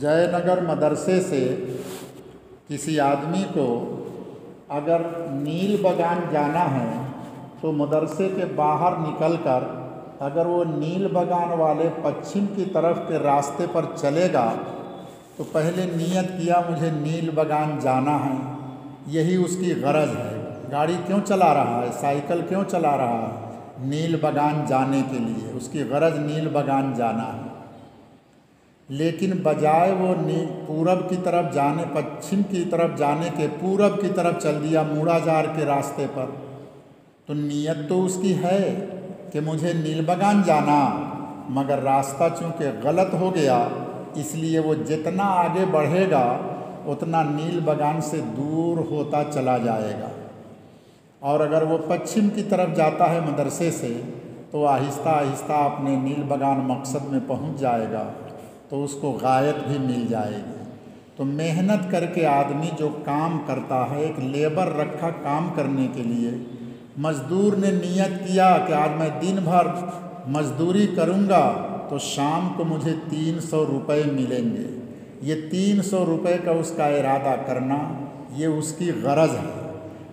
جے نگر مدرسے سے کسی آدمی کو اگر نیل بگان جانا ہے تو مدرسے کے باہر نکل کر اگر وہ نیل بگان والے پچھم کی طرف کے راستے پر چلے گا تو پہلے نیت کیا مجھے نیل بگان جانا ہے، یہی اس کی غرض ہے۔ گاڑی کیوں چلا رہا ہے، سائیکل کیوں چلا رہا ہے؟ نیل بگان جانے کے لیے، اس کی غرض نیل بگان جانا ہے۔ لیکن بجائے وہ پورب کی طرف جانے، پچھم کی طرف جانے کے پورب کی طرف چل دیا موڑا جار کے راستے پر، تو نیت تو اس کی ہے کہ مجھے نیل بگان جانا، مگر راستہ چونکہ غلط ہو گیا اس لیے وہ جتنا آگے بڑھے گا اتنا نیل بگان سے دور ہوتا چلا جائے گا۔ اور اگر وہ پچھم کی طرف جاتا ہے مدرسے سے تو آہستہ آہستہ اپنے نیل بگان مقصد میں پہنچ جائے گا، تو اس کو غایت بھی مل جائے گی۔ تو محنت کر کے آدمی جو کام کرتا ہے، ایک لیبر رکھا کام کرنے کے لیے، مزدور نے نیت کیا کہ آج میں دن بھر مزدوری کروں گا تو شام کو مجھے 300 روپے ملیں گے۔ یہ 300 روپے کا اس کا ارادہ کرنا، یہ اس کی غرض ہے۔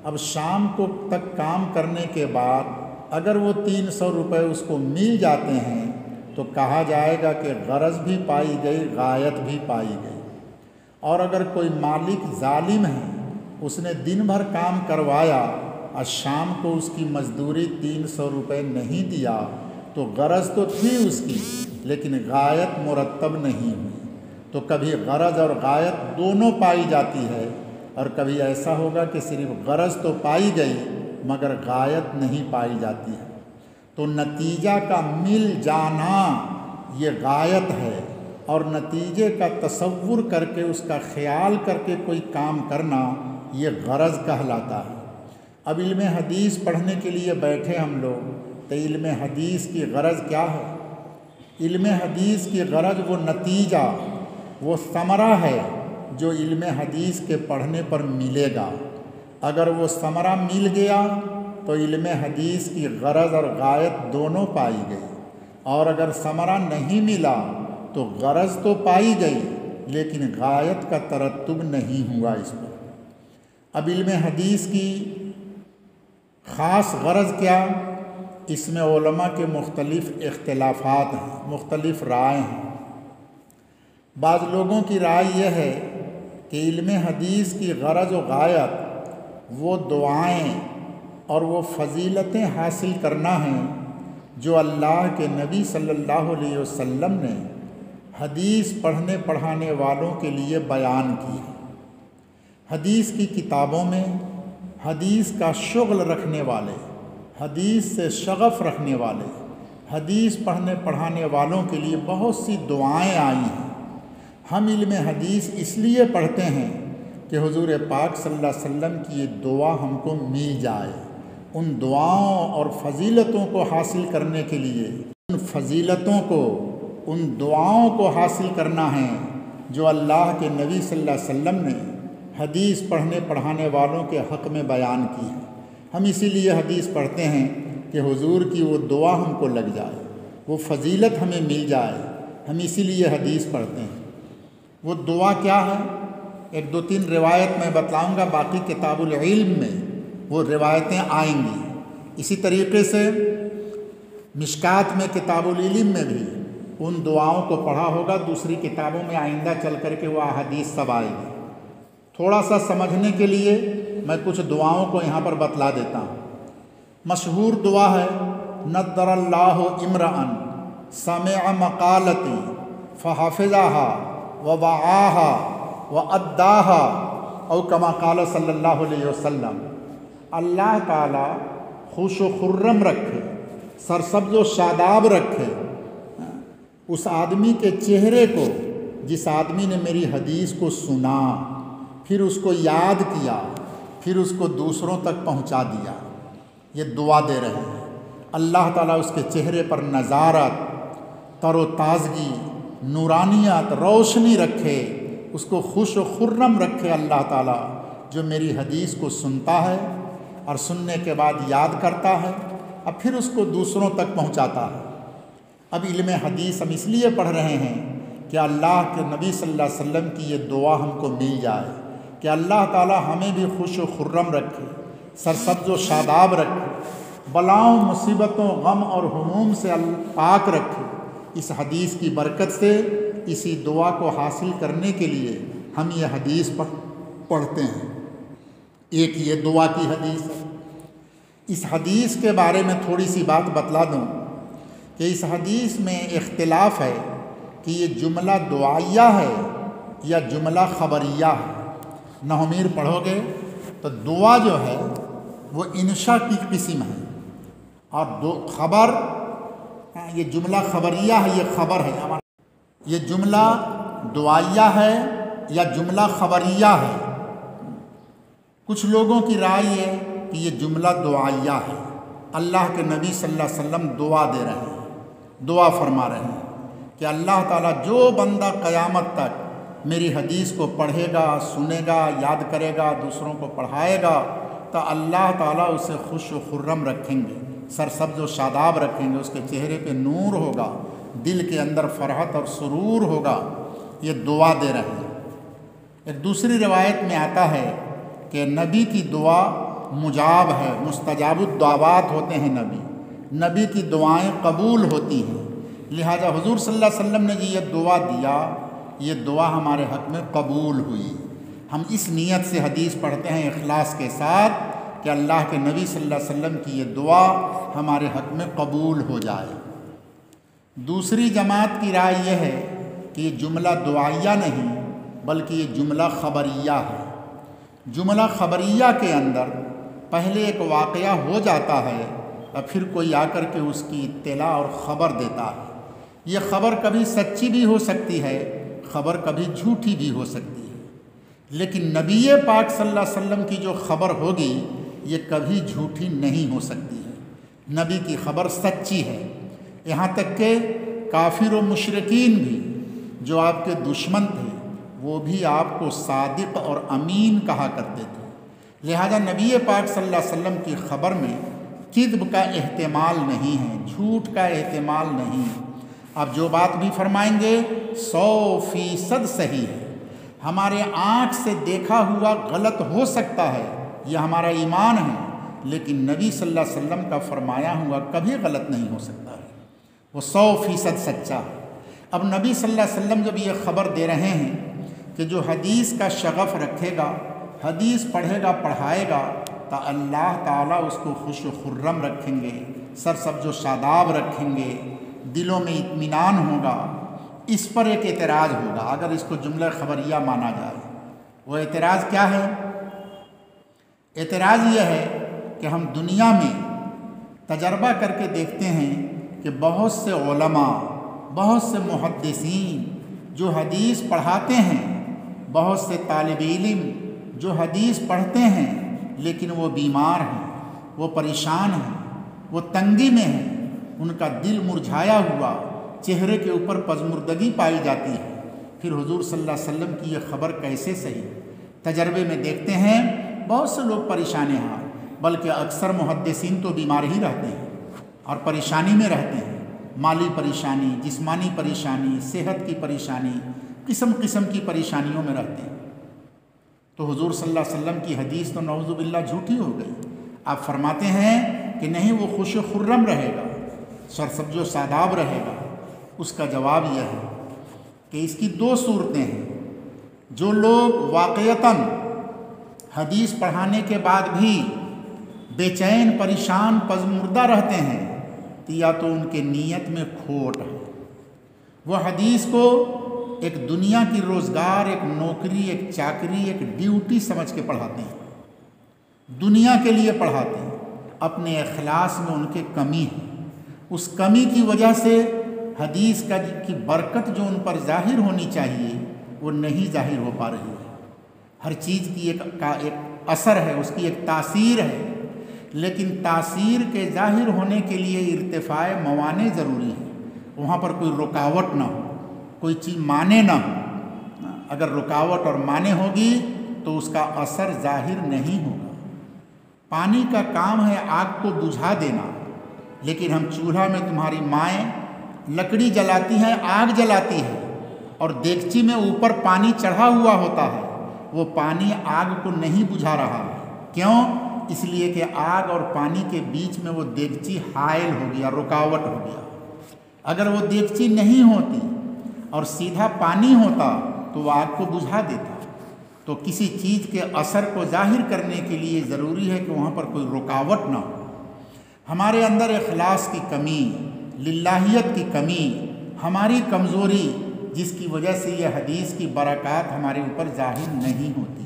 اب شام کو تک کام کرنے کے بعد اگر وہ 300 روپے اس کو مل جاتے ہیں تو کہا جائے گا کہ غرض بھی پائی گئی، غایت بھی پائی گئی۔ اور اگر کوئی مالک ظالم ہے، اس نے دن بھر کام کروایا اور شام کو اس کی مزدوری 300 روپے نہیں دیا تو غرض تو تھی اس کی لیکن غایت مرتب نہیں ہوئی۔ تو کبھی غرض اور غایت دونوں پائی جاتی ہے، اور کبھی ایسا ہوگا کہ صرف غرض تو پائی گئی مگر غایت نہیں پائی جاتی ہے۔ تو نتیجہ کا مل جانا یہ غایت ہے، اور نتیجے کا تصور کر کے اس کا خیال کر کے کوئی کام کرنا یہ غرض کہلاتا ہے۔ اب علم حدیث پڑھنے کے لیے بیٹھے ہم لوگ، تو علم حدیث کی غرض کیا ہے؟ علم حدیث کی غرض وہ نتیجہ، وہ ثمرہ ہے جو علم حدیث کے پڑھنے پر ملے گا۔ اگر وہ ثمرہ مل گیا تو علم حدیث کی غرض اور غایت دونوں پائی گئی، اور اگر ثمرہ نہیں ملا تو غرض تو پائی گئی لیکن غایت کا ترتب نہیں ہوا اس پر۔ اب علم حدیث کی خاص غرض کیا؟ اس میں علماء کے مختلف اختلافات ہیں، مختلف رائے ہیں۔ بعض لوگوں کی رائے یہ ہے کہ علم حدیث کی غرض و غایت وہ دعائیں اور وہ فضیلتیں حاصل کرنا ہیں جو اللہ کے نبی صلی اللہ علیہ وسلم نے حدیث پڑھنے پڑھانے والوں کے لیے بیان کی ہے۔ حدیث کی کتابوں میں حدیث کا شغل رکھنے والے، حدیث سے شغف رکھنے والے، حدیث پڑھنے پڑھانے والوں کے لیے بہت سی دعائیں آئی ہیں۔ ہم علم حدیث اس لیے پڑھتے ہیں کہ حضور پاک صلی اللہ علیہ وسلم کی یہ دعا ہم کو مل جائے۔ ان دعاؤں اور فضیلتوں کو حاصل کرنے کے لیے، ان فضیلتوں کو، ان دعاؤں کو حاصل کرنا ہے جو اللہ کے نبی صلی اللہ علیہ وسلم نے حدیث پڑھنے پڑھانے والوں کے حق میں بیان کی ہے۔ ہم اسی لیے حدیث پڑھتے ہیں کہ حضور کی وہ دعا ہم کو لگ جائے، وہ فضیلت ہمیں مل جائے، ہم اسی لیے حدیث پڑھتے ہیں۔ وہ دعا کیا ہے؟ ایک دو تین روایت میں بتلاؤں گا، باقی کتاب العلم میں وہ روایتیں آئیں گی۔ اسی طریقے سے مشکات میں کتاب العلم میں بھی ان دعاؤں کو پڑھا ہوگا، دوسری کتابوں میں آئندہ چل کر کے وہ احادیث سب آئے گی۔ تھوڑا سا سمجھنے کے لیے میں کچھ دعاؤں کو یہاں پر بتلا دیتا ہوں۔ مشہور دعا ہے نضر اللہ امرأ سمع مقالتی فحفظها ووعاها واداها او کما قال صلی اللہ علیہ وسلم۔ اللہ تعالی خوش و خرم رکھے، سرسبز و شاداب رکھے اس آدمی کے چہرے کو جس آدمی نے میری حدیث کو سنا، پھر اس کو یاد کیا، پھر اس کو دوسروں تک پہنچا دیا۔ یہ دعا دے رہے ہیں اللہ تعالیٰ اس کے چہرے پر نضارت، تر و تازگی، نورانیت، روشنی رکھے، اس کو خوش و خرم رکھے اللہ تعالیٰ جو میری حدیث کو سنتا ہے اور سننے کے بعد یاد کرتا ہے اور پھر اس کو دوسروں تک پہنچاتا ہے۔ اب علم حدیث ہم اس لیے پڑھ رہے ہیں کہ اللہ کے نبی صلی اللہ علیہ وسلم کی یہ دعا ہم کو مل جائے کہ اللہ تعالی ہمیں بھی خوش و خرم رکھے، سرسبز و شاداب رکھے، بلاؤں مصیبتوں غم اور ہموم سے پاک رکھے۔ اس حدیث کی برکت سے اسی دعا کو حاصل کرنے کے لیے ہم یہ حدیث پڑھتے ہیں۔ ایک یہ دعا کی حدیث ہے۔ اس حدیث کے بارے میں تھوڑی سی بات بتلا دوں کہ اس حدیث میں اختلاف ہے کہ یہ جملہ دعائیہ ہے یا جملہ خبریہ ہے۔ نحومیر پڑھو گے تو دعا جو ہے وہ انشاء کی قسم ہے، اور خبر یہ جملہ خبریہ ہے، یہ خبر ہے ہمارا۔ یہ جملہ دعائیہ ہے یا جملہ خبریہ ہے؟ کچھ لوگوں کی رائے ہے کہ یہ جملہ دعائیہ ہے۔ اللہ کے نبی صلی اللہ علیہ وسلم دعا دے رہے ہیں، دعا فرما رہے ہیں کہ اللہ تعالیٰ جو بندہ قیامت تک میری حدیث کو پڑھے گا، سنے گا، یاد کرے گا، دوسروں کو پڑھائے گا، تو اللہ تعالیٰ اسے خوش و خرم رکھیں گے، سرسبز و شاداب رکھیں گے، اس کے چہرے پہ نور ہوگا، دل کے اندر فرحت اور سرور ہوگا۔ یہ دعا دے رہے ہیں۔ ایک دوسری روایت میں آتا ہے کہ نبی کی دعا مجاب ہے، مستجاب الدعوات ہوتے ہیں نبی کی دعائیں قبول ہوتی ہیں، لہذا حضور صلی اللہ علیہ وسلم نے یہ دعا دیا، یہ دعا ہمارے حق میں قبول ہوئی۔ ہم اس نیت سے حدیث پڑھتے ہیں اخلاص کے ساتھ کہ اللہ کے نبی صلی اللہ علیہ وسلم کی یہ دعا ہمارے حق میں قبول ہو جائے۔ دوسری جماعت کی رائے یہ ہے کہ یہ جملہ دعائیہ نہیں بلکہ یہ جملہ خبریہ ہے۔ جملہ خبریہ کے اندر پہلے ایک واقعہ ہو جاتا ہے اور پھر کوئی آ کر کے اس کی اطلاع اور خبر دیتا ہے۔ یہ خبر کبھی سچی بھی ہو سکتی ہے، خبر کبھی جھوٹی بھی ہو سکتی ہے، لیکن نبی پاک صلی اللہ علیہ وسلم کی جو خبر ہوگی یہ کبھی جھوٹی نہیں ہو سکتی ہے۔ نبی کی خبر سچی ہے، یہاں تک کہ کافر و مشرکین بھی جو آپ کے دشمن تھے وہ بھی آپ کو صادق اور امین کہا کرتے تھے، لہذا نبی پاک صلی اللہ علیہ وسلم کی خبر میں کذب کا احتمال نہیں ہے، جھوٹ کا احتمال نہیں۔ آپ جو بات بھی فرمائیں گے 100% صحیح ہے۔ ہمارے آنکھ سے دیکھا ہوا غلط ہو سکتا ہے، یہ ہمارا ایمان ہے، لیکن نبی صلی اللہ علیہ وسلم کا فرمایا ہوا کبھی غلط نہیں ہو سکتا ہے، وہ 100% سچا ہے۔ اب نبی صلی اللہ علیہ وسلم جب یہ خبر دے رہے ہیں کہ جو حدیث کا شغف رکھے گا، حدیث پڑھے گا، پڑھائے گا، تو اللہ تعالیٰ اس کو خوش و خرم رکھیں گے، سرسبز و شاداب رکھیں گے، دلوں میں اطمینان ہوگا۔ اس پر ایک اعتراض ہوگا اگر اس کو جملہ خبریہ مانا جائے۔ وہ اعتراض کیا ہے؟ اعتراض یہ ہے کہ ہم دنیا میں تجربہ کر کے دیکھتے ہیں کہ بہت سے علماء، بہت سے محدثین جو حدیث پڑھاتے ہیں، بہت سے طالب علم جو حدیث پڑھتے ہیں، لیکن وہ بیمار ہیں، وہ پریشان ہیں، وہ تنگی میں ہیں، ان کا دل مرجھایا ہوا، چہرے کے اوپر پژمردگی پائی جاتی ہے، پھر حضور صلی اللہ علیہ وسلم کی یہ خبر کیسے صحیح؟ تجربے میں دیکھتے ہیں بہت سے لوگ پریشان ہیں، بلکہ اکثر محدثین تو بیمار ہی رہتے ہیں اور پریشانی میں رہتے ہیں، مالی پریشانی، جسمانی پریشانی، صحت کی پریشانی، قسم قسم کی پریشانیوں میں رہتے ہیں۔ تو حضور صلی اللہ علیہ وسلم کی حدیث تو نعوذ باللہ جھوٹی ہو گئی۔ آپ فرماتے ہیں کہ نہیں، وہ خوش و خرم رہے گا، سرسبز و شاداب رہے گا۔ اس کا جواب یہ ہے کہ اس کی دو صورتیں ہیں۔ جو لوگ واقعتاً حدیث پڑھانے کے بعد بھی بے چین، پریشان، پژمردہ رہتے ہیں، تو یا تو ان کے نیت میں کھوٹ ہے، وہ حدیث کو ایک دنیا کی روزگار، ایک نوکری، ایک چاکری، ایک ڈیوٹی سمجھ کے پڑھاتے ہیں، دنیا کے لیے پڑھاتے ہیں، اپنے اخلاص میں ان کے کمی ہے، اس کمی کی وجہ سے حدیث کی برکت جو ان پر ظاہر ہونی چاہیے وہ نہیں ظاہر ہو پا رہی ہے۔ ہر چیز کی ایک اثر ہے، اس کی ایک تاثیر ہے، لیکن تاثیر کے ظاہر ہونے کے لیے ارتفاع موانع ضروری ہے، وہاں پر کوئی رکاوٹ نہ ہو، کوئی چیز مانے نہ ہو۔ اگر رکاوٹ اور مانے ہوگی تو اس کا اثر ظاہر نہیں ہوگا۔ پانی کا کام ہے آگ کو بجھا دینا، لیکن ہم چولہا میں تمہاری مائیں لکڑی جلاتی ہیں، آگ جلاتی ہے، اور دیگچی میں اوپر پانی چڑھا ہوا ہوتا ہے، وہ پانی آگ کو نہیں بجھا رہا ہے۔ کیوں؟ اس لیے کہ آگ اور پانی کے بیچ میں وہ دیگچی حائل ہو گیا، رکاوٹ ہو گیا۔ اگر وہ دیگچی نہیں ہوتی اور سیدھا پانی ہوتا تو وہ آگ کو بجھا دیتا۔ تو کسی چیز کے اثر کو ظاہر کرنے کے لیے ضروری ہے کہ وہاں پر کوئی رکاوٹ نہ ہو۔ ہمارے اندر اخلاص کی کمی، للہیت کی کمی، ہماری کمزوری، جس کی وجہ سے یہ حدیث کی برکات ہمارے اوپر ظاہر نہیں ہوتی،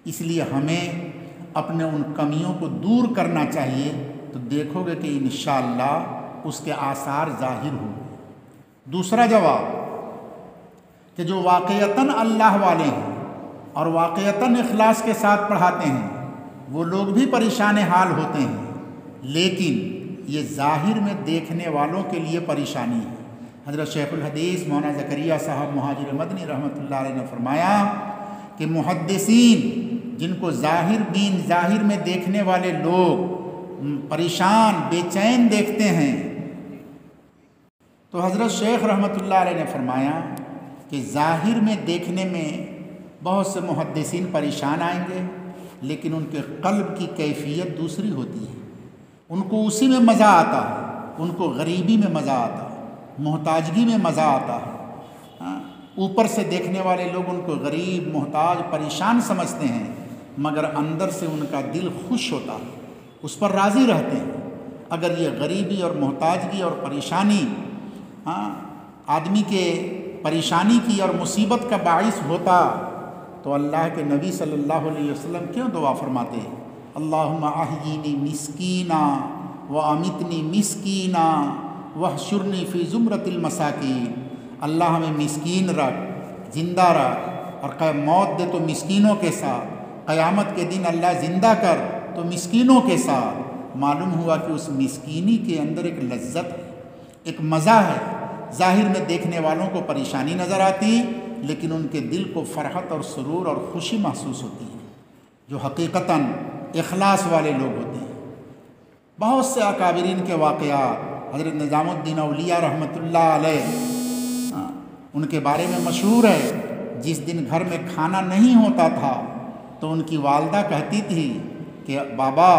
اس لیے ہمیں اپنے ان کمیوں کو دور کرنا چاہیے۔ تو دیکھو گے کہ انشاءاللہ اس کے آثار ظاہر ہوں گے۔ دوسرا جواب کہ جو واقعتاً اللہ والے ہیں اور واقعتاً اخلاص کے ساتھ پڑھاتے ہیں، وہ لوگ بھی پریشان حال ہوتے ہیں، لیکن یہ ظاہر میں دیکھنے والوں کے لیے پریشانی ہے۔ حضرت شیخ الحدیث مولانا زکریا صاحب مہاجر مدنی رحمۃ اللہ علیہ نے فرمایا کہ محدثین جن کو ظاہر بین ظاہر میں دیکھنے والے لوگ پریشان بے چین دیکھتے ہیں، تو حضرت شیخ رحمۃ اللہ علیہ نے فرمایا کہ ظاہر میں دیکھنے میں بہت سے محدثین پریشان آئیں گے، لیکن ان کے قلب کی کیفیت دوسری ہوتی ہے۔ ان کو اسی میں مزہ آتا ہے، ان کو غریبی میں مزہ آتا ہے، محتاجگی میں مزہ آتا ہے۔ اوپر سے دیکھنے والے لوگ ان کو غریب، محتاج، پریشان سمجھتے ہیں، مگر اندر سے ان کا دل خوش ہوتا ہے، اس پر راضی رہتے ہیں۔ اگر یہ غریبی اور محتاجگی اور پریشانی آدمی کے پریشانی کی اور مصیبت کا باعث ہوتا تو اللہ کے نبی صلی اللہ علیہ وسلم کیوں دعا فرماتے ہیں؟ اللہم احیینی مسکینا وامیتنی مسکینا واحشرنی فی زمرۃ المساکین۔ اللہ ہمیں مسکین رکھ، زندہ رکھ، اور موت دے تو مسکینوں کے ساتھ، قیامت کے دن اللہ زندہ کر تو مسکینوں کے ساتھ۔ معلوم ہوا کہ اس مسکینی کے اندر ایک لذت ہے، ایک مزہ ہے۔ ظاہر میں دیکھنے والوں کو پریشانی نظر آتی، لیکن ان کے دل کو فرحت اور سرور اور خوشی محسوس ہوتی ہے، جو حقیقتاً اخلاص والے لوگ ہوتے ہیں۔ بہت سے اکابرین کے واقعات حضرت نظام الدین اولیاء رحمۃ اللہ علیہ ان کے بارے میں مشہور ہے۔ جس دن گھر میں کھانا نہیں ہوتا تھا تو ان کی والدہ کہتی تھی کہ بابا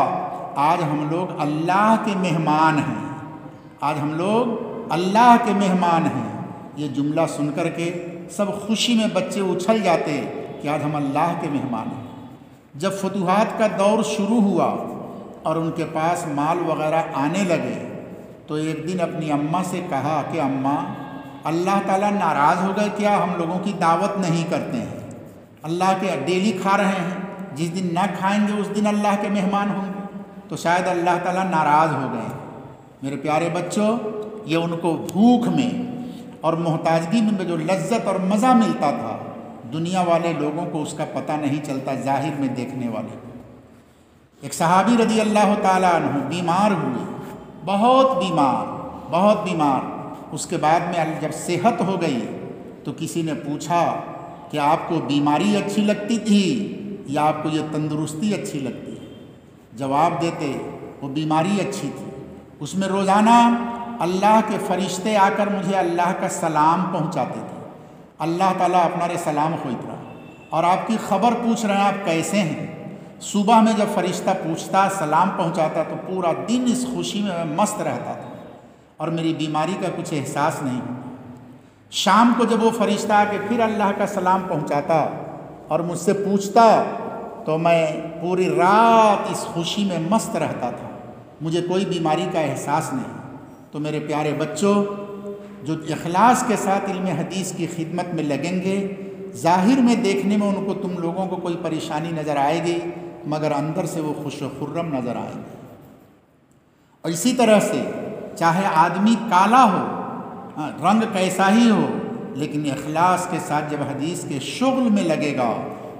آج ہم لوگ اللہ کے مہمان ہیں، آج ہم لوگ اللہ کے مہمان ہیں۔ یہ جملہ سن کر کے سب خوشی میں بچے اچھل جاتے کہ آج ہم اللہ کے مہمان ہیں۔ جب فتوحات کا دور شروع ہوا اور ان کے پاس مال وغیرہ آنے لگے تو ایک دن اپنی اماں سے کہا کہ اماں، اللہ تعالیٰ ناراض ہو گئے کیا؟ ہم لوگوں کی دعوت نہیں کرتے ہیں، اللہ کے ڈیلی کھا رہے ہیں، جس دن نہ کھائیں گے اس دن اللہ کے مہمان ہوں گے، تو شاید اللہ تعالیٰ ناراض ہو گئے۔ میرے پیارے بچوں، یہ ان کو بھوک میں اور محتاجگی میں جو لذت اور مزہ ملتا تھا، دنیا والے لوگوں کو اس کا پتہ نہیں چلتا، ظاہر میں دیکھنے والے کو۔ ایک صحابی رضی اللہ تعالیٰ عنہ بیمار ہوئے، بہت بیمار۔ اس کے بعد میں جب صحت ہو گئی تو کسی نے پوچھا کہ آپ کو بیماری اچھی لگتی تھی یا آپ کو یہ تندرستی اچھی لگتی ہے؟ جواب دیتے وہ بیماری اچھی تھی، اس میں روزانہ اللہ کے فرشتے آ کر مجھے اللہ کا سلام پہنچاتے تھے، اللہ تعالیٰ اپنا سلام خویت رہا اور آپ کی خبر پوچھ رہے ہیں آپ کیسے ہیں۔ صبح میں جب فرشتہ پوچھتا، سلام پہنچاتا تو پورا دن اس خوشی میں مست رہتا تھا اور میری بیماری کا کچھ احساس نہیں ہوتا۔ شام کو جب وہ فرشتہ آ کے پھر اللہ کا سلام پہنچاتا اور مجھ سے پوچھتا تو میں پوری رات اس خوشی میں مست رہتا تھا، مجھے کوئی بیماری کا احساس نہیں۔ تو میرے پیارے بچوں، جو اخلاص کے ساتھ علم حدیث کی خدمت میں لگیں گے، ظاہر میں دیکھنے میں ان کو تم لوگوں کو کوئی پریشانی نظر آئے گی، مگر اندر سے وہ خوش و خرم نظر آئے گی۔ اور اسی طرح سے چاہے آدمی کالا ہو، رنگ کیسا ہی ہو، لیکن اخلاص کے ساتھ جب حدیث کے شغل میں لگے گا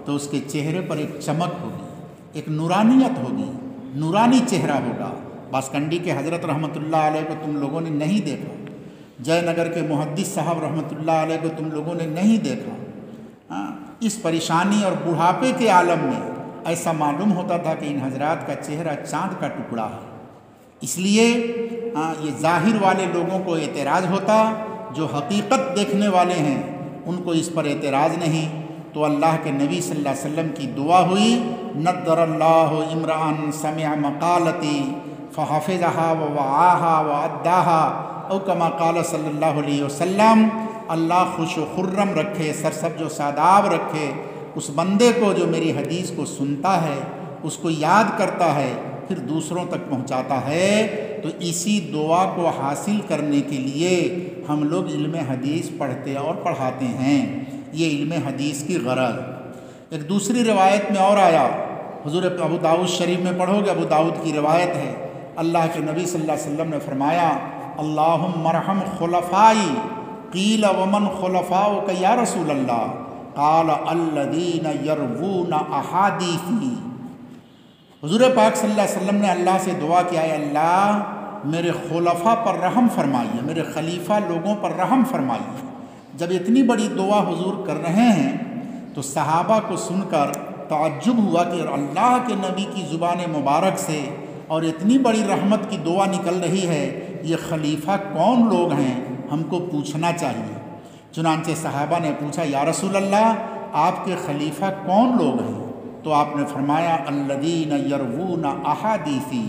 تو اس کے چہرے پر ایک چمک ہوگی، ایک نورانیت ہوگی، نورانی چہرہ ہوگا۔ باسکنڈی کے حضرت رحمۃ اللہ علیہ کو تم لوگوں نے نہیں دیکھا، جے نگر کے محدث صاحب رحمۃ اللہ علیہ کو تم لوگوں نے نہیں دیکھا۔ اس پریشانی اور بڑھاپے کے عالم میں ایسا معلوم ہوتا تھا کہ ان حضرات کا چہرہ چاند کا ٹکڑا ہے۔ اس لیے یہ ظاہر والے لوگوں کو اعتراض ہوتا، جو حقیقت دیکھنے والے ہیں ان کو اس پر اعتراض نہیں، تو اللہ کے نبی صلی اللہ علیہ وسلم کی دعا ہوئی، نضر اللہ امرأن سمع مقالتی فحفظها ووعاها وأداها، او کما قال صلی اللہ علیہ وسلم، اللہ خوش و خرم رکھے، سرسبز و شاداب رکھے اس بندے کو جو میری حدیث کو سنتا ہے، اس کو یاد کرتا ہے، پھر دوسروں تک پہنچاتا ہے۔ تو اسی دعا کو حاصل کرنے کے لیے ہم لوگ علم حدیث پڑھتے اور پڑھاتے ہیں، یہ علم حدیث کی غرض۔ ایک دوسری روایت میں اور آیا، حضور ابو داؤد شریف میں پڑھو گے، ابو داؤد کی روایت ہے، اللہ کے نبی صلی اللہ علیہ وسلم نے فرمایا، اللہم ارحم خلفائی، قیل ومن خلفاؤک یا رسول اللہ، قال الذین یروون احادیثی۔ حضور پاک صلی اللہ علیہ وسلم نے اللہ سے دعا کیا، ہے اللہ میرے خلفاء پر رحم فرمائیے، میرے خلیفہ لوگوں پر رحم فرمائیے۔ جب اتنی بڑی دعا حضور کر رہے ہیں تو صحابہ کو سن کر تعجب ہوا کہ اللہ کے نبی کی زبان مبارک سے اور اتنی بڑی رحمت کی دعا نکل رہی ہے، یہ خلیفہ کون لوگ ہیں، ہم کو پوچھنا چاہیے۔ چنانچہ صحابہ نے پوچھا، یا رسول اللہ آپ کے خلیفہ کون لوگ ہیں؟ تو آپ نے فرمایا، الذین یروون احادیثی،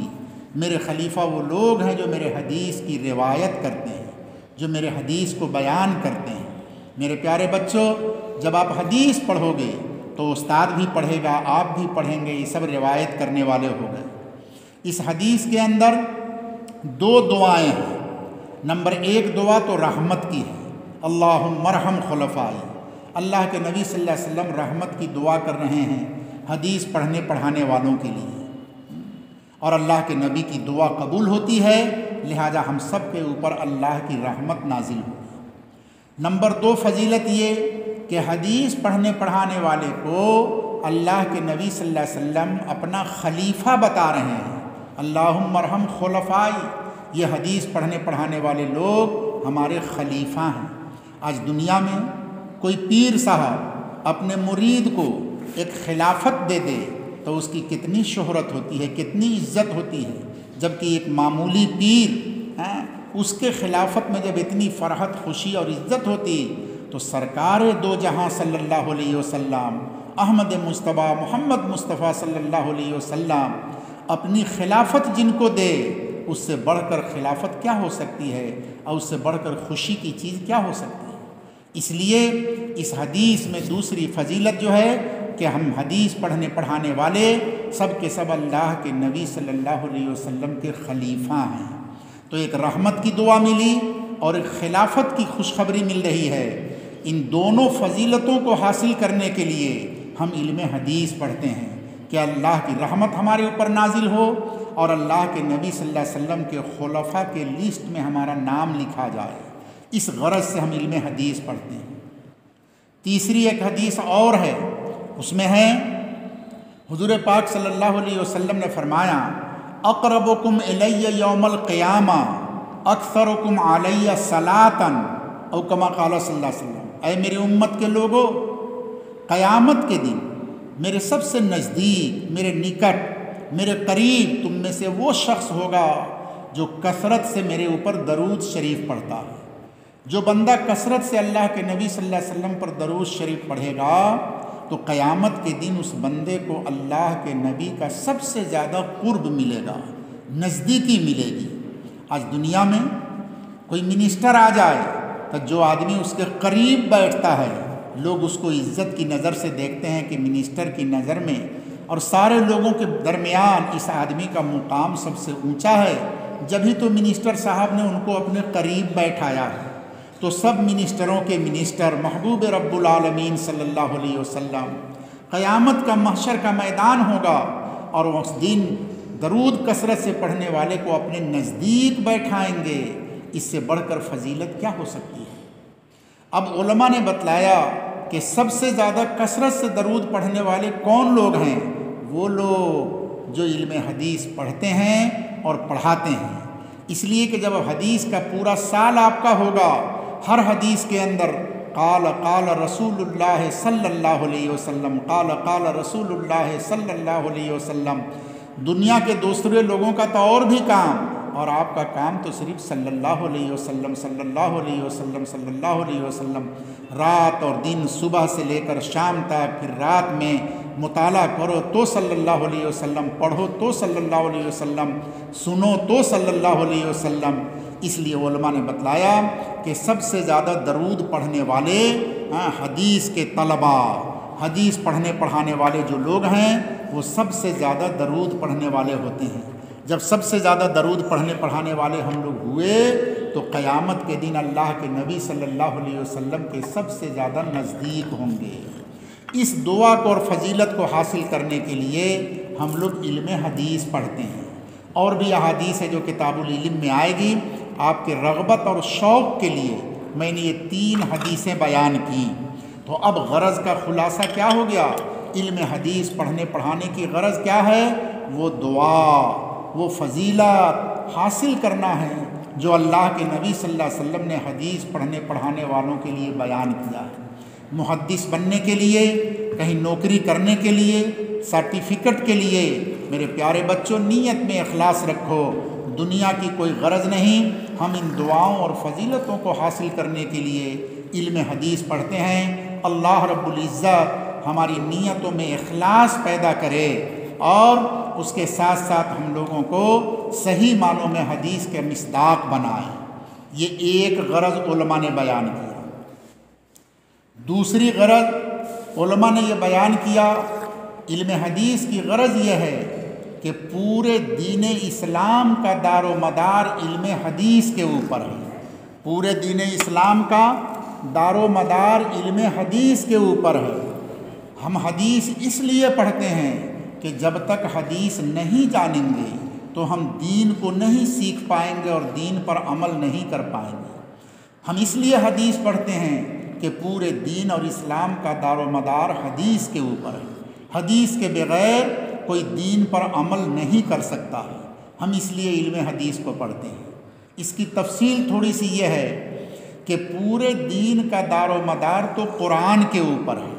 میرے خلیفہ وہ لوگ ہیں جو میرے حدیث کی روایت کرتے ہیں، جو میرے حدیث کو بیان کرتے ہیں۔ میرے پیارے بچوں، جب آپ حدیث پڑھو گے تو استاد بھی پڑھے گا، آپ بھی پڑھیں گے، یہ سب روایت کرنے والے ہو گئے۔ اس حدیث کے اندر دو دعائیں ہیں۔ نمبر ایک دعا تو رحمت کی ہے، اللہم ارحم خلفائی، اللہ کے نبی صلی اللہ علیہ وسلم رحمت کی دعا کر رہے ہیں حدیث پڑھنے پڑھانے والوں کے لیے، اور اللہ کے نبی کی دعا قبول ہوتی ہے، لہٰذا ہم سب کے اوپر اللہ کی رحمت نازل ہوگی۔ نمبر دو فضیلت یہ کہ حدیث پڑھنے پڑھانے والے کو اللہ کے نبی صلی اللہ علیہ وسلم اپنا خلیفہ بتا رہے ہیں، اللہم ارحم خلفائی، یہ حدیث پڑھنے پڑھانے والے لوگ ہمارے خلیفہ ہیں۔ آج دنیا میں کوئی پیر صاحب اپنے مرید کو ایک خلافت دے دے تو اس کی کتنی شہرت ہوتی ہے، کتنی عزت ہوتی ہے، جبکہ ایک معمولی پیر اس کے خلافت میں جب اتنی فرحت خوشی اور عزت ہوتی تو سرکار دو جہاں صلی اللہ علیہ وسلم، احمد مصطفیٰ محمد مصطفیٰ صلی اللہ علیہ وسلم اپنی خلافت جن کو دے، اس سے بڑھ کر خلافت کیا ہو سکتی ہے، اور اس سے بڑھ کر خوشی کی چیز کیا ہو سکتی ہے۔ اس لیے اس حدیث میں دوسری فضیلت جو ہے کہ ہم حدیث پڑھنے پڑھانے والے سب کے سب اللہ کے نبی صلی اللہ علیہ وسلم کے خلیفہ ہیں۔ تو ایک رحمت کی دعا ملی اور ایک خلافت کی خوشخبری مل رہی ہے۔ ان دونوں فضیلتوں کو حاصل کرنے کے لیے ہم علم حدیث پڑھتے ہیں کہ اللہ کی رحمت ہمارے اوپر نازل ہو اور اللہ کے نبی صلی اللہ علیہ وسلم کے خلفاء کے لسٹ میں ہمارا نام لکھا جائے، اس غرض سے ہم علم حدیث پڑھتے ہیں۔ تیسری ایک حدیث اور ہے، اس میں ہے حضور پاک صلی اللہ علیہ وسلم نے فرمایا، اقربکم الی یوم القیامہ اکثرکم علی صلاۃ، او کما قال صلی اللہ علیہ وسلم، اے میری امت کے لوگوں، قیامت کے دن میرے سب سے نزدیک، میرے نکٹ، میرے قریب تم میں سے وہ شخص ہوگا جو کثرت سے میرے اوپر درود شریف پڑھتا ہے۔ جو بندہ کثرت سے اللہ کے نبی صلی اللہ علیہ وسلم پر درود شریف پڑھے گا تو قیامت کے دن اس بندے کو اللہ کے نبی کا سب سے زیادہ قرب ملے گا، نزدیکی ملے گی۔ آج دنیا میں کوئی منسٹر آ جائے تو جو آدمی اس کے قریب بیٹھتا ہے لوگ اس کو عزت کی نظر سے دیکھتے ہیں کہ منسٹر کی نظر میں، اور سارے لوگوں کے درمیان اس آدمی کا مقام سب سے اونچا ہے، جبھی تو منسٹر صاحب نے ان کو اپنے قریب بیٹھایا ہے۔ تو سب منسٹروں کے منسٹر محبوب رب العالمین صلی اللہ علیہ وسلم، قیامت کا محشر کا میدان ہوگا اور اس دن درود کثرت سے پڑھنے والے کو اپنے نزدیک بیٹھائیں گے، اس سے بڑھ کر فضیلت کیا ہو سکتی ہے۔ اب علماء نے بتلایا کہ سب سے زیادہ کثرت سے درود پڑھنے والے کون لوگ ہیں؟ وہ لوگ جو علم حدیث پڑھتے ہیں اور پڑھاتے ہیں۔ اس لیے کہ جب حدیث کا پورا سال آپ کا ہوگا، ہر حدیث کے اندر قال قال رسول اللہ صلی اللہ علیہ وسلم، قال قال رسول اللہ صلی اللہ علیہ وسلم، دنیا کے دوسرے لوگوں کا تو اور بھی کام، اور آپ کا کام تو صرف صلی اللہ علیہ وسلم صلی اللہ علیہ وسلم صلی اللہ علیہ وسلم، رات اور دن، صبح سے لے کر شام تک، پھر رات میں مطالعہ کرو تو صلی اللہ علیہ وسلم، پڑھو تو صلی اللہ علیہ وسلم، سنو تو صلی اللہ علیہ وسلم۔ اس لیے علماء نے بتلایا کہ سب سے زیادہ درود پڑھنے والے حدیث کے طلبا، حدیث پڑھنے پڑھانے والے جو لوگ ہیں وہ سب سے زیادہ درود پڑھنے والے ہوتے ہیں۔ جب سب سے زیادہ درود پڑھنے پڑھانے والے ہم لوگ ہوئے تو قیامت کے دن اللہ کے نبی صلی اللہ علیہ وسلم کے سب سے زیادہ نزدیک ہوں گے۔ اس دعا کو اور فضیلت کو حاصل کرنے کے لیے ہم لوگ علم حدیث پڑھتے ہیں، اور بھی احادیث ہے جو کتاب العلم میں آئے گی۔ آپ کے رغبت اور شوق کے لیے میں نے یہ 3 حدیثیں بیان کی۔ تو اب غرض کا خلاصہ کیا ہو گیا؟ علم حدیث پڑھنے پڑھانے کی غرض کیا ہے؟ وہ دعا، وہ فضیلت حاصل کرنا ہے جو اللہ کے نبی صلی اللہ علیہ وسلم نے حدیث پڑھنے پڑھانے والوں کے لیے بیان کیا ہے۔ محدث بننے کے لیے، کہیں نوکری کرنے کے لیے، سرٹیفکیٹ کے لیے، میرے پیارے بچوں نیت میں اخلاص رکھو، دنیا کی کوئی غرض نہیں۔ ہم ان دعاؤں اور فضیلتوں کو حاصل کرنے کے لیے علم حدیث پڑھتے ہیں۔ اللہ رب العزت ہماری نیتوں میں اخلاص پیدا کرے اور اس کے ساتھ ساتھ ہم لوگوں کو صحیح معنوں میں حدیث کے مصداق بنائے۔ یہ ایک غرض علماء نے بیان کیا۔ دوسری غرض علماء نے یہ بیان کیا، علم حدیث کی غرض یہ ہے کہ پورے دین اسلام کا دار و مدار علم حدیث کے اوپر ہے۔ پورے دین اسلام کا دار و مدار علم حدیث کے اوپر ہے۔ ہم حدیث اس لیے پڑھتے ہیں کہ جب تک حدیث نہیں جانیں گے تو ہم دین کو نہیں سیکھ پائیں گے اور دین پر عمل نہیں کر پائیں گے۔ ہم اس لیے حدیث پڑھتے ہیں کہ پورے دین اور اسلام کا دار و مدار حدیث کے اوپر ہے۔ حدیث کے بغیر کوئی دین پر عمل نہیں کر سکتا ہے۔ ہم اس لیے علم حدیث کو پڑھتے ہیں۔ اس کی تفصیل تھوڑی سی یہ ہے کہ پورے دین کا دار و مدار تو قرآن کے اوپر ہے،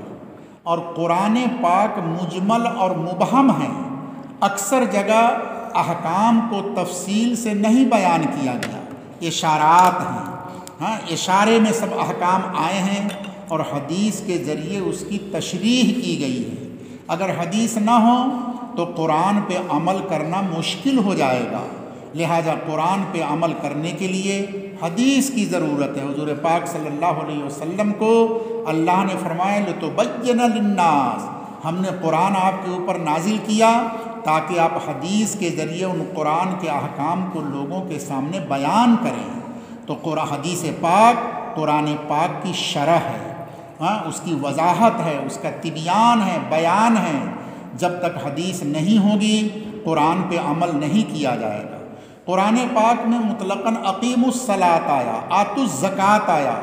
اور قرآن پاک مجمل اور مبہم ہے۔ اکثر جگہ احکام کو تفصیل سے نہیں بیان کیا گیا، اشارات ہیں، اشارے میں سب احکام آئے ہیں اور حدیث کے ذریعے اس کی تشریح کی گئی ہے۔ اگر حدیث نہ ہو تو قرآن پہ عمل کرنا مشکل ہو جائے گا، لہٰذا قرآن پہ عمل کرنے کے لیے حدیث کی ضرورت ہے۔ حضور پاک صلی اللہ علیہ وسلم کو اللہ نے فرمایا لِتُبَيِّنَ لِلنَّاسِ، ہم نے قرآن آپ کے اوپر نازل کیا تاکہ آپ حدیث کے ذریعے ان قرآن کے احکام کو لوگوں کے سامنے بیان کریں۔ تو حدیث پاک قرآن پاک کی شرح ہے، اس کی وضاحت ہے، اس کا تبیان ہے، بیان ہے۔ جب تک حدیث نہیں ہوگی قرآن پہ عمل نہیں کیا جائے گا۔ قرآن پاک میں مطلقاً اقیموا الصلاۃ آیا، آتوا الزکوٰۃ آیا،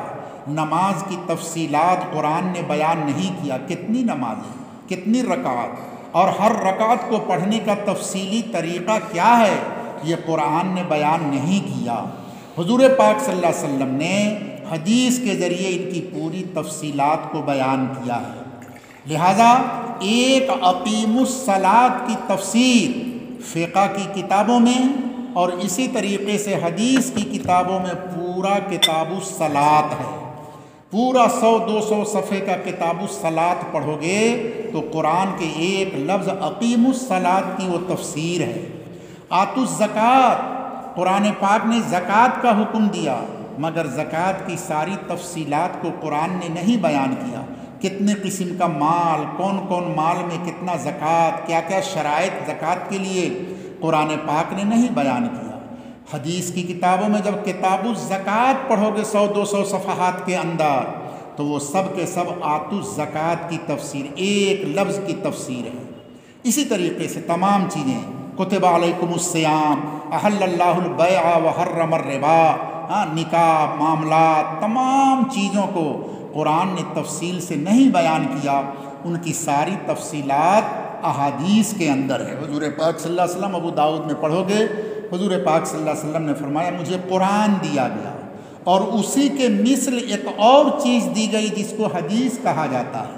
نماز کی تفصیلات قرآن نے بیان نہیں کیا، کتنی نمازیں، کتنی رکعات، اور ہر رکعت کو پڑھنے کا تفصیلی طریقہ کیا ہے یہ قرآن نے بیان نہیں کیا۔ حضور پاک صلی اللہ علیہ وسلم نے حدیث کے ذریعے ان کی پوری تفصیلات کو بیان کیا ہے۔ لہٰذا ایک اقیم الصلاۃ کی تفسیر فقہ کی کتابوں میں اور اسی طریقے سے حدیث کی کتابوں میں پورا کتاب الصلاۃ ہے۔ پورا 100-200 صفحے کا کتاب الصلاۃ پڑھو گے تو قرآن کے ایک لفظ اقیم الصلاۃ کی وہ تفسیر ہے۔ آتوا الزکوٰۃ، قرآن پاک نے زکوٰۃ کا حکم دیا، مگر زکوٰۃ کی ساری تفصیلات کو قرآن نے نہیں بیان کیا۔ کتنے قسم کا مال، کون کون مال میں کتنا زکوٰۃ، کیا کیا شرائط زکوٰۃ کے لیے، قرآن پاک نے نہیں بیان کیا۔ حدیث کی کتابوں میں جب کتاب الزکوٰۃ پڑھو گے 100-200 صفحات کے اندر تو وہ سب کے سب آتوا الزکوٰۃ کی تفسیر، ایک لفظ کی تفسیر ہے۔ اسی طریقے سے تمام چیزیں، کتب علیکم الصیام، احل اللہ البیع وحرم الربا، نکاح، معاملات، تمام چیزوں کو قرآن نے تفصیل سے نہیں بیان کیا، ان کی ساری تفصیلات احادیث کے اندر ہے۔ حضور پاک صلی اللہ علیہ وسلم، ابو داؤد میں پڑھو گے، حضور پاک صلی اللہ علیہ وسلم نے فرمایا مجھے قرآن دیا گیا اور اسی کے مثل ایک اور چیز دی گئی جس کو حدیث کہا جاتا ہے۔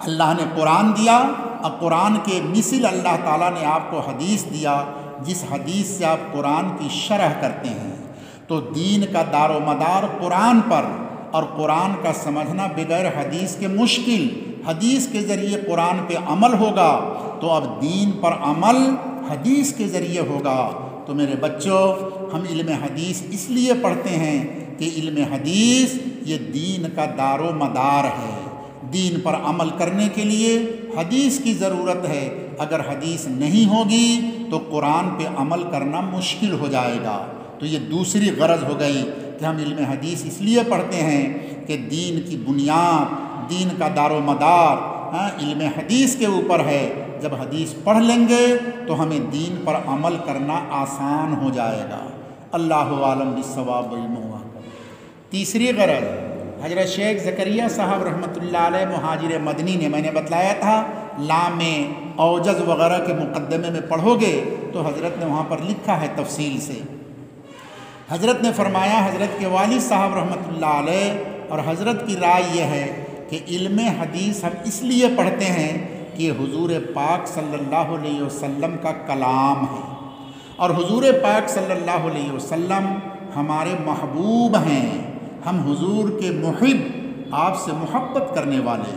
اللہ نے قرآن دیا اور قرآن کے مثل اللہ تعالیٰ نے آپ کو حدیث دیا، جس حدیث سے آپ قرآن کی شرح کرتے ہیں، تو دین کا دار و مدار قرآن پر، اور قرآن کا سمجھنا بغیر حدیث کے مشکل، حدیث کے ذریعے قرآن پہ عمل ہوگا، تو اب دین پر عمل حدیث کے ذریعے ہوگا۔ تو میرے بچوں، ہم علم حدیث اس لیے پڑھتے ہیں کہ علم حدیث یہ دین کا دار و مدار ہے۔ دین پر عمل کرنے کے لیے حدیث کی ضرورت ہے، اگر حدیث نہیں ہوگی تو قرآن پہ عمل کرنا مشکل ہو جائے گا۔ تو یہ دوسری غرض ہو گئی کہ ہم علم حدیث اس لیے پڑھتے ہیں کہ دین کی بنیاد، دین کا دار و مدار علم حدیث کے اوپر ہے۔ جب حدیث پڑھ لیں گے تو ہمیں دین پر عمل کرنا آسان ہو جائے گا۔ اللہ عالم بالصواب والموافق۔ تیسری غرض، حضرت شیخ زکریا صاحب رحمۃ اللہ علیہ مہاجر مدنی نے، میں نے بتلایا تھا لام اوجز وغیرہ کے مقدمے میں پڑھو گے تو حضرت نے وہاں پر لکھا ہے تفصیل سے۔ حضرت نے فرمایا، حضرت کے والد صاحب رحمۃ اللہ علیہ اور حضرت کی رائے یہ ہے کہ علم حدیث ہم اس لیے پڑھتے ہیں کہ حضور پاک صلی اللہ علیہ وسلم کا کلام ہے، اور حضور پاک صلی اللہ علیہ وسلم ہمارے محبوب ہیں۔ ہم حضور کے محب، آپ سے محبت کرنے والے،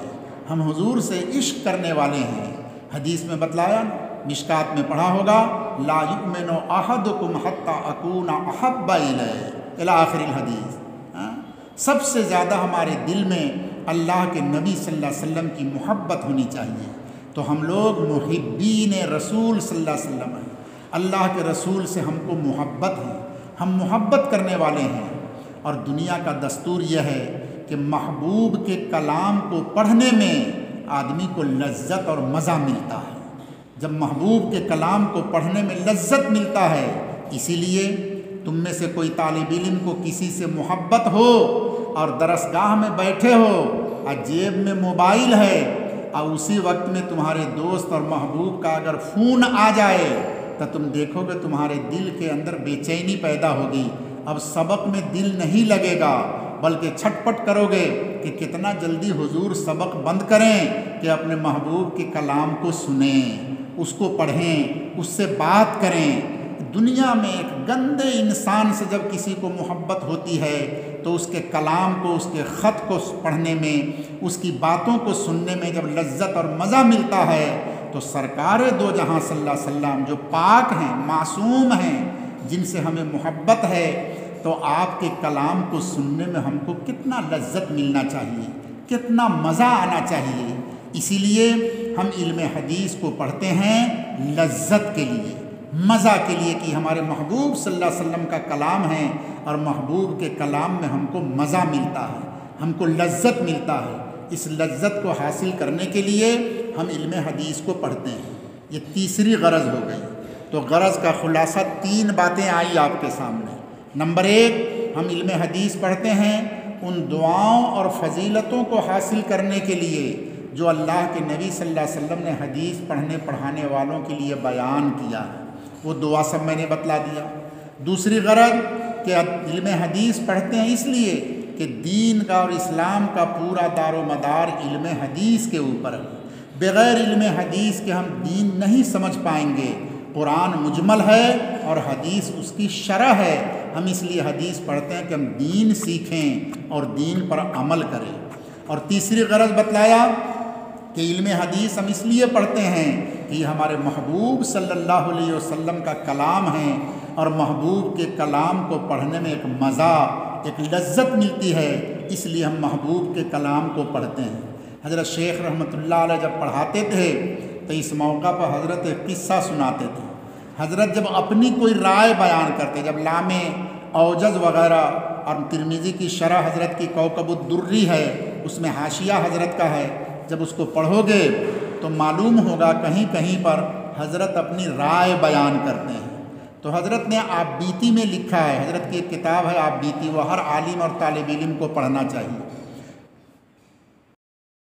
ہم حضور سے عشق کرنے والے ہیں۔ حدیث میں بتلایا، مشکات میں پڑھا ہوگا، لا یؤمن احدکم حتی اکون احب الیہ الی آخر الحدیث۔ سب سے زیادہ ہمارے دل میں اللہ کے نبی صلی اللہ علیہ وسلم کی محبت ہونی چاہیے۔ تو ہم لوگ محبین رسول صلی اللہ علیہ وسلم ہیں، اللہ کے رسول سے ہم کو محبت ہے، ہم محبت کرنے والے ہیں۔ اور دنیا کا دستور یہ ہے کہ محبوب کے کلام کو پڑھنے میں آدمی کو لذت اور مزہ ملتا ہے۔ جب محبوب کے کلام کو پڑھنے میں لذت ملتا ہے، اسی لیے تم میں سے کوئی طالب علم کو کسی سے محبت ہو اور درسگاہ میں بیٹھے ہو اور جیب میں موبائل ہے، اور اسی وقت میں تمہارے دوست اور محبوب کا اگر فون آ جائے تو تم دیکھو گے تمہارے دل کے اندر بے چینی پیدا ہوگی۔ اب سبق میں دل نہیں لگے گا، بلکہ چھٹ پٹ کرو گے کہ کتنا جلدی حضور سبق بند کریں کہ اپنے محبوب کے کلام کو سنیں، اس کو پڑھیں، اس سے بات کریں۔ دنیا میں ایک گندے انسان سے جب کسی کو محبت ہوتی ہے تو اس کے کلام کو، اس کے خط کو پڑھنے میں، اس کی باتوں کو سننے میں جب لذت اور مزہ ملتا ہے تو سرکار دو جہاں صلی اللہ علیہ وسلم جو پاک ہیں، معصوم ہیں، جن سے ہمیں محبت ہے، تو آپ کے کلام کو سننے میں ہم کو کتنا لذت ملنا چاہیے، کتنا مزہ آنا چاہیے۔ اسی لیے ہم علم حدیث کو پڑھتے ہیں لذت کے لیے، مزہ کے لیے، کہ ہمارے محبوب صلی اللہ علیہ وسلم کا کلام ہے اور محبوب کے کلام میں ہم کو مزہ ملتا ہے، ہم کو لذت ملتا ہے۔ اس لذت کو حاصل کرنے کے لیے ہم علم حدیث کو پڑھتے ہیں۔ یہ تیسری غرض ہو گئی۔ تو غرض کا خلاصہ 3 باتیں آئی آپ کے سامنے۔ نمبر 1، ہم علم حدیث پڑھتے ہیں ان دعاؤں اور فضیلتوں کو حاصل کرنے کے لیے جو اللہ کے نبی صلی اللہ علیہ وسلم نے حدیث پڑھنے پڑھانے والوں کے لیے بیان کیا ہے، وہ دعا سب میں نے بتلا دیا۔ دوسری غرض کہ علم حدیث پڑھتے ہیں اس لیے کہ دین کا اور اسلام کا پورا دار و مدار علم حدیث کے اوپر ہے۔ بغیر علم حدیث کے ہم دین نہیں سمجھ پائیں گے۔ قرآن مجمل ہے اور حدیث اس کی شرح ہے۔ ہم اس لیے حدیث پڑھتے ہیں کہ ہم دین سیکھیں اور دین پر عمل کریں۔ اور تیسری غرض بتلایا کہ علم حدیث ہم اس لیے پڑھتے ہیں کہ یہ ہمارے محبوب صلی اللہ علیہ وسلم کا کلام ہے، اور محبوب کے کلام کو پڑھنے میں ایک مزہ، ایک لذت ملتی ہے، اس لیے ہم محبوب کے کلام کو پڑھتے ہیں۔ حضرت شیخ رحمۃ اللہ علیہ جب پڑھاتے تھے تو اس موقع پر حضرت ایک قصہ سناتے تھے۔ حضرت جب اپنی کوئی رائے بیان کرتے، جب لام اوجز وغیرہ اور ترمذی کی شرح حضرت کی کوکب الدری ہے، اس میں حاشیہ حضرت کا ہے، جب اس کو پڑھو گے تو معلوم ہوگا کہیں کہیں پر حضرت اپنی رائے بیان کرتے ہیں۔ تو حضرت نے آپ بیتی میں لکھا ہے، حضرت کی ایک کتاب ہے آپ بیتی، وہ ہر عالم اور طالب علم کو پڑھنا چاہیے۔